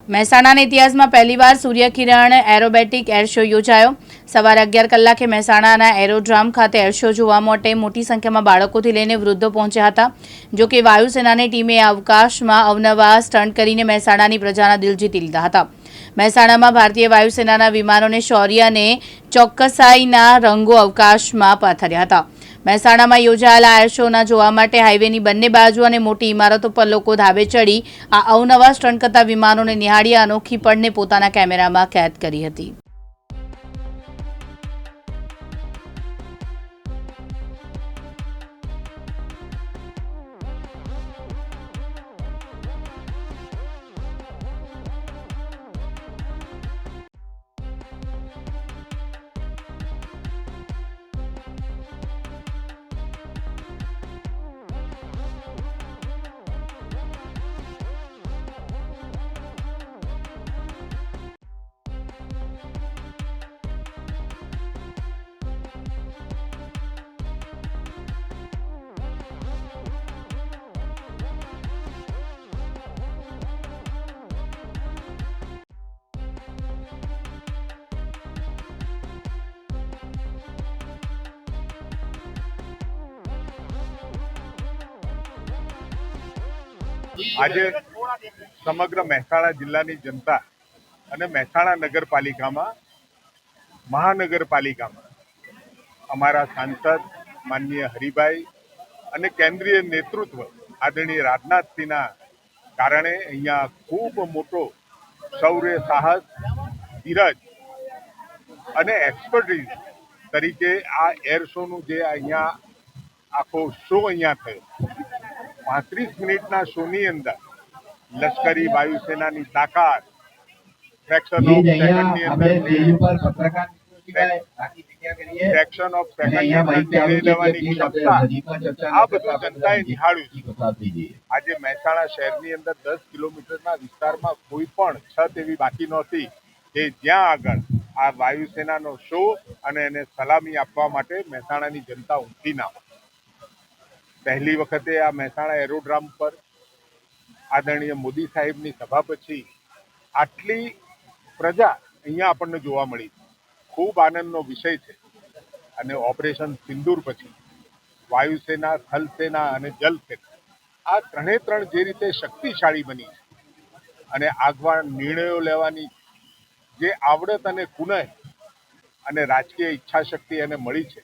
મહેસાણાના ઇતિહાસમાં પહેલીવાર સૂર્યકિરણ એરોબેટિક એર શો યોજાયો। સવારે 11 કલાકે મહેસાણાના એરોડ્રામ ખાતે એર શો જોવા માટે મોટી સંખ્યામાં બાળકોથી લઈને વૃદ્ધો પહોંચ્યા હતા। જો કે વાયુસેનાની ટીમે અવકાશમાં અવનવા સ્ટન્ટ કરીને મહેસાણાની પ્રજાના દિલ જીતી લીધા હતા। મહેસાણામાં ભારતીય વાયુસેનાના વિમાનોને શૌર્ય અને ચોકસાઈના રંગો અવકાશમાં પાથર્યા હતા। મહેસાણામાં યોજાયેલા એર શોના જોવા માટે હાઈવેની બંને બાજુ અને મોટી ઇમારતો પર લોકો ધાબે ચડી આ અવનવા સ્ટન્ટ કરતા વિમાનોને નિહાળી અનોખી પળને પોતાના કેમેરામાં કેદ કરી હતી। આજે સમગ્ર મહેસાણા જિલ્લાની જનતા અને મહેસાણા નગરપાલિકામાં મહાનગરપાલિકામાં અમારા સાંસદ માનનીય હરિભાઈ અને કેન્દ્રીય નેતૃત્વ આદરણીય રાજનાથસિંહના કારણે અહીંયા ખૂબ મોટો શૌર્ય સાહસ ધીરજ અને એક્સપર્ટીઝ તરીકે આ એર શોનું જે અહીંયા આખો શો અહીંયા થયો 35 મિનિટના શોની અંદર લશ્કરી વાયુસેનાની તાકાત ફ્રેક્શન ઓફ સેકન્ડની અંદર ફ્રેક્શન ઓફ સેકન્ડની અંદર લેવાની ક્ષમતા આ બધું જનતાએ નિહાળ્યું છે। આજે મહેસાણા શહેરની અંદર 10 કિલોમીટરના વિસ્તારમાં કોઈ પણ છત એવી બાકી નહોતી કે જ્યાં આગળ આ વાયુસેનાનો શો અને એને સલામી આપવા માટે મહેસાણાની જનતા ઉમટી ના હોય। પહેલી વખતે આ મહેસાણા એરોડ્રામ પર આદરણીય મોદી સાહેબની સભા પછી આટલી પ્રજા અહીંયા આપણને જોવા મળી। ખૂબ આનંદનો વિષય છે અને ઓપરેશન સિંદૂર પછી વાયુસેના, થલસેના અને જલસેના આ ત્રણે જે રીતે શક્તિશાળી બની છે અને આગવા નિર્ણયો લેવાની જે આવડત અને કુનહ અને રાજકીય ઈચ્છાશક્તિ એને મળી છે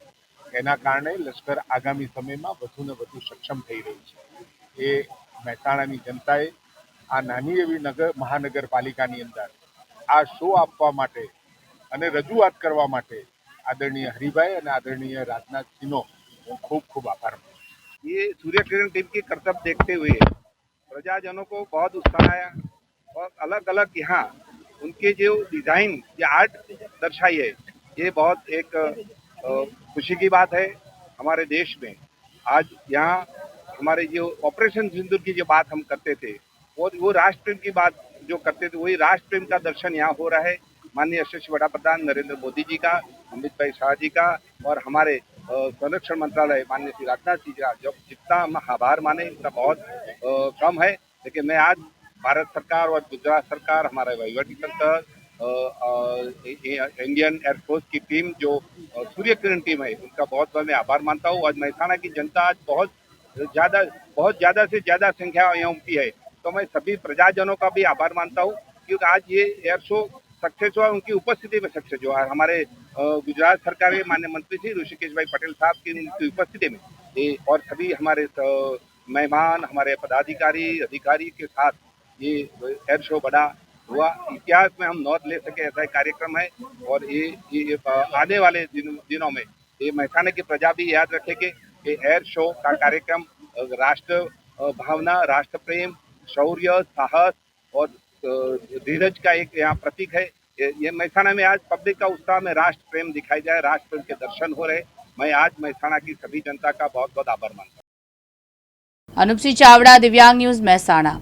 એના કારણે લશ્કર આગામી સમયમાં વધુ ને વધુ સક્ષમ થઈ રહ્યું છે। એ મહેસાણાની જનતાએ આ નાની એવી મહાનગરપાલિકાની અંદર આ શો આપવા માટે અને રજૂઆત કરવા માટે आदरणीय हरिभाई और आदरणीय राजनाथ सिंह को खूब खूब आभार। ये सूर्य किरण टीम की कर्तव्य देखते हुए प्रजाजनों को बहुत उत्साह आया और अलग अलग यहाँ उनके जो डिजाइन या आर्ट दर्शाई है ये बहुत एक खुशी की बात है। हमारे देश में आज यहाँ हमारे जो ऑपरेशन सिंदूर की जो बात हम करते थे और वो राष्ट्र प्रेम की बात जो करते थे वही राष्ट्र प्रेम का दर्शन यहाँ हो रहा है। माननीय यशस्वी वड़ा प्रधान नरेंद्र मोदी जी का, अमित भाई शाह जी का और हमारे संरक्षण मंत्रालय माननीय श्री राजनाथ जी का जो जितना हम आभार माने उतना बहुत कम है। लेकिन मैं आज भारत सरकार और गुजरात सरकार, हमारे वहीवटी तंत्र, इंडियन एयरफोर्स की टीम जो सूर्य किरण टीम है उनका बहुत मैं आभार मानता हूँ। आज महेसाणा की जनता आज बहुत ज़्यादा से ज़्यादा संख्या यहाँ उमटी है, तो मैं सभी प्रजाजनों का भी आभार मानता हूँ क्योंकि आज ये एयर शो सक्सेस हुआ उनकी उपस्थिति में सक्सेस हुआ। हमारे गुजरात सरकार के माननीय मंत्री श्री ऋषिकेश भाई पटेल साहब की उनकी उपस्थिति में ये और सभी हमारे मेहमान, हमारे पदाधिकारी अधिकारी के साथ ये एयर शो बड़ा हुआ। इतिहास में हम नोट ले सके ऐसा कार्यक्रम है और ये आने वाले दिनों में ये महेसाणा की प्रजा भी याद रखेगी कि एयर शो का कार्यक्रम राष्ट्र भावना, राष्ट्र प्रेम, शौर्य, साहस और धीरज का एक यहाँ प्रतीक है। ये महेसाणा में आज पब्लिक का उत्साह में राष्ट्र प्रेम दिखाई जाए, राष्ट्र प्रेम के दर्शन हो रहे। मैं आज महेसाणा की सभी जनता का बहुत बहुत आभार मानता हूँ। अनुप सिंह चावड़ा, दिव्यांग न्यूज, महेसाणा।